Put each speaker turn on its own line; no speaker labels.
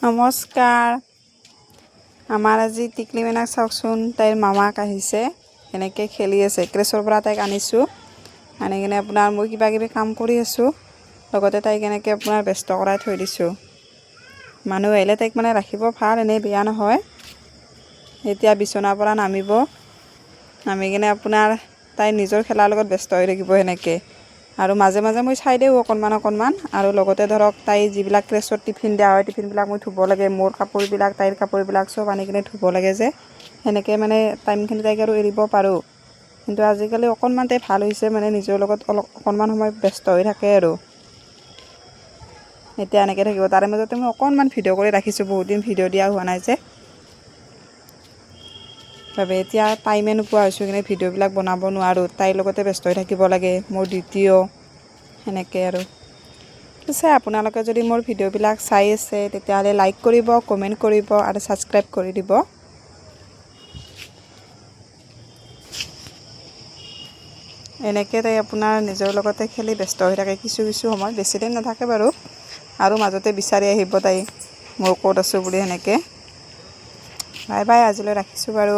নমস্কাৰ। আমাৰ আজি টিকলি মেনাক চাওকচোন, তাইৰ মামাক আহিছে, এনেকৈ খেলি আছে। ক্ৰেছৰ পৰা তাইক আনিছোঁ, আনি কিনে আপোনাৰ মই কিবা কিবি কাম কৰি আছোঁ, লগতে তাইক এনেকৈ আপোনাৰ ব্যস্ত কৰাই থৈ দিছোঁ। মানুহ আহিলে তাইক মানে ৰাখিব ভাল, এনেই বেয়া নহয়। এতিয়া বিচনাৰ পৰা নামিব, নামি কিনে আপোনাৰ তাই নিজৰ খেলাৰ লগত ব্যস্ত হৈ থাকিব সেনেকৈ। আৰু মাজে মাজে মই চাই দিওঁ অকণমান, আৰু লগতে ধৰক তাই যিবিলাক ক্ৰেছত টিফিন দিয়া হয়, টিফিনবিলাক মই ধুব লাগে। মোৰ কাপোৰবিলাক, তাইৰ কাপোৰবিলাক চব আনি কিনে ধুব লাগে যে, সেনেকৈ মানে টাইমখিনি তাইক আৰু এৰিব পাৰোঁ। কিন্তু আজিকালি অকণমান তাই ভাল হৈছে, মানে নিজৰ লগত অকণমান সময় ব্যস্ত হৈ থাকে আৰু। এতিয়া এনেকৈ থাকিব। তাৰে মাজতে মই অকণমান ভিডিঅ' কৰি ৰাখিছোঁ, বহুত দিন ভিডিঅ' দিয়া হোৱা নাই যে। বাবে এতিয়া টাইমে নোপোৱা হৈছোঁ, কিনে ভিডিঅ'বিলাক বনাব নোৱাৰোঁ। তাইৰ লগতে ব্যস্ত হৈ থাকিব লাগে, মোৰ ডিউটিও সেনেকৈ আৰু। পিছে আপোনালোকে যদি মোৰ ভিডিঅ'বিলাক চাই আছে, তেতিয়াহ'লে লাইক কৰিব, কমেণ্ট কৰিব আৰু ছাবস্ক্ৰাইব কৰি দিব। এনেকৈ তাই আপোনাৰ নিজৰ লগতে খেলি ব্যস্ত হৈ থাকে কিছু সময়, বেছিদিন নাথাকে বাৰু। আৰু মাজতে বিচাৰি আহিব তাই, মই ক'ত আছোঁ বুলি সেনেকৈ। বাই বাই, আজিলৈ ৰাখিছোঁ বাৰু।